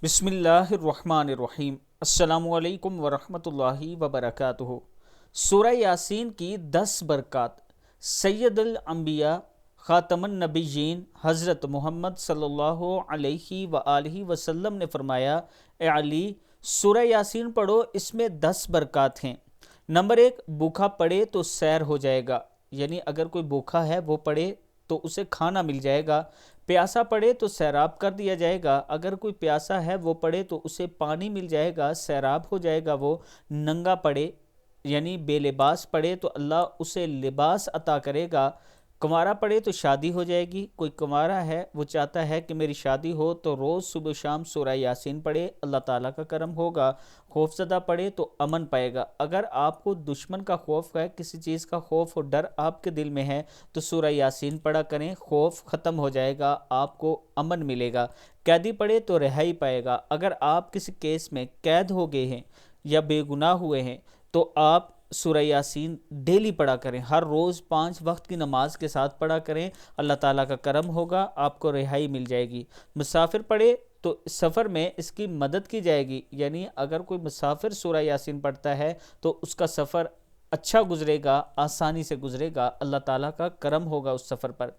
بسم اللہ الرحمن الرحیم۔ السلام علیکم ورحمۃ اللہ وبرکاتہ۔ سورہ یاسین کی 10 برکات۔ سید الانبیاء خاتم النبیین حضرت محمد صلی اللہ علیہ وآلہ وسلم نے فرمایا، اے علی، سورہ یاسین پڑھو، اس میں 10 برکات ہیں۔ نمبر 1، بھوکا پڑھے تو سیر ہو جائے گا، یعنی اگر کوئی بھوکا ہے وہ پڑھے تو اسے کھانا مل جائے گا۔ پیاسا پڑے تو سیراب کر دیا جائے گا، اگر کوئی پیاسا ہے وہ پڑے تو اسے پانی مل جائے گا، سیراب ہو جائے گا۔ وہ ننگا پڑے یعنی بے لباس پڑے تو اللہ اسے لباس عطا کرے گا۔ کنوارا پڑے تو شادی ہو جائے گی، کوئی کنوارا ہے وہ چاہتا ہے کہ میری شادی ہو تو روز صبح شام سورہ یاسین پڑھے، اللہ تعالیٰ کا کرم ہوگا۔ خوف زدہ پڑے تو امن پائے گا، اگر آپ کو دشمن کا خوف ہے، کسی چیز کا خوف اور ڈر آپ کے دل میں ہے تو سورہ یاسین پڑھا کریں، خوف ختم ہو جائے گا، آپ کو امن ملے گا۔ قیدی پڑے تو رہائی پائے گا، اگر آپ کسی کیس میں قید ہو گئے ہیں یا بے گناہ ہوئے ہیں تو آپ سورہ یاسین ڈیلی پڑھا کریں، ہر روز 5 وقت کی نماز کے ساتھ پڑھا کریں، اللہ تعالیٰ کا کرم ہوگا، آپ کو رہائی مل جائے گی۔ مسافر پڑھے تو سفر میں اس کی مدد کی جائے گی، یعنی اگر کوئی مسافر سورہ یاسین پڑھتا ہے تو اس کا سفر اچھا گزرے گا، آسانی سے گزرے گا، اللہ تعالیٰ کا کرم ہوگا اس سفر پر۔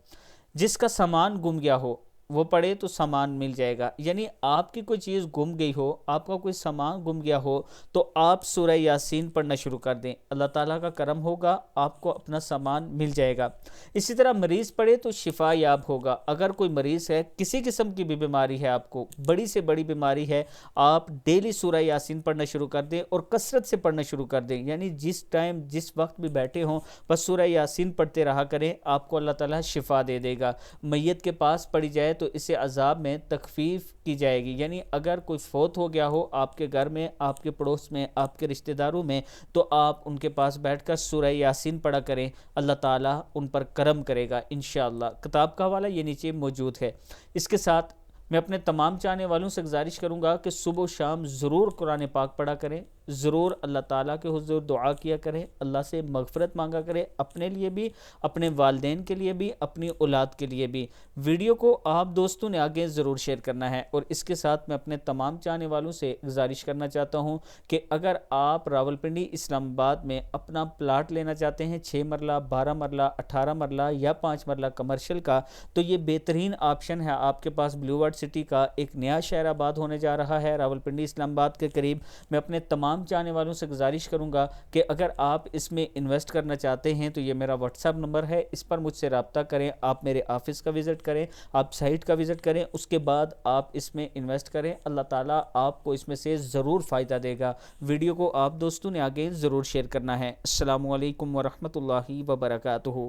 جس کا سامان گم گیا ہو وہ پڑھے تو سامان مل جائے گا، یعنی آپ کی کوئی چیز گم گئی ہو، آپ کا کوئی سامان گم گیا ہو تو آپ سورہ یاسین پڑھنا شروع کر دیں، اللہ تعالیٰ کا کرم ہوگا، آپ کو اپنا سامان مل جائے گا۔ اسی طرح مریض پڑھے تو شفا یاب ہوگا، اگر کوئی مریض ہے، کسی قسم کی بھی بیماری ہے، آپ کو بڑی سے بڑی بیماری ہے، آپ ڈیلی سورہ یاسین پڑھنا شروع کر دیں اور کثرت سے پڑھنا شروع کر دیں، یعنی جس ٹائم جس وقت بھی بیٹھے ہوں بس سورہ یاسین پڑھتے رہا کریں، آپ کو اللہ تعالیٰ شفا دے دے گا۔ میت کے پاس پڑھی جائے تو اسے عذاب میں تخفیف کی جائے گی، یعنی اگر کوئی فوت ہو گیا ہو آپ کے گھر میں، آپ کے پڑوس میں، آپ کے رشتہ داروں میں، تو آپ ان کے پاس بیٹھ کر سورہ یاسین پڑھا کریں، اللہ تعالیٰ ان پر کرم کرے گا انشاءاللہ۔ کتاب کا حوالہ یہ نیچے موجود ہے۔ اس کے ساتھ میں اپنے تمام چاہنے والوں سے گزارش کروں گا کہ صبح و شام ضرور قرآن پاک پڑھا کریں، ضرور اللہ تعالیٰ کے حضور دعا کیا کریں، اللہ سے مغفرت مانگا کریں، اپنے لیے بھی، اپنے والدین کے لیے بھی، اپنی اولاد کے لیے بھی۔ ویڈیو کو آپ دوستوں نے آگے ضرور شیئر کرنا ہے، اور اس کے ساتھ میں اپنے تمام چاہنے والوں سے گزارش کرنا چاہتا ہوں کہ اگر آپ راولپنڈی اسلام آباد میں اپنا پلاٹ لینا چاہتے ہیں 6 مرلہ، 12 مرلہ، 18 مرلہ یا 5 مرلہ کمرشل کا، تو یہ بہترین آپشن ہے آپ کے پاس۔ بلیو ورڈ سٹی کا ایک نیا شہر آباد ہونے جا رہا ہے راولپنڈی اسلام آباد کے قریب۔ میں اپنے تمام چاہنے والوں سے گزارش کروں گا کہ اگر آپ اس میں انویسٹ کرنا چاہتے ہیں تو یہ میرا واٹس ایپ نمبر ہے، اس پر مجھ سے رابطہ کریں، آپ میرے آفس کا وزٹ کریں، آپ سائٹ کا وزٹ کریں، اس کے بعد آپ اس میں انویسٹ کریں، اللہ تعالیٰ آپ کو اس میں سے ضرور فائدہ دے گا۔ ویڈیو کو آپ دوستوں نے آگے ضرور شیئر کرنا ہے۔ السلام علیکم ورحمۃ اللہ وبرکاتہ۔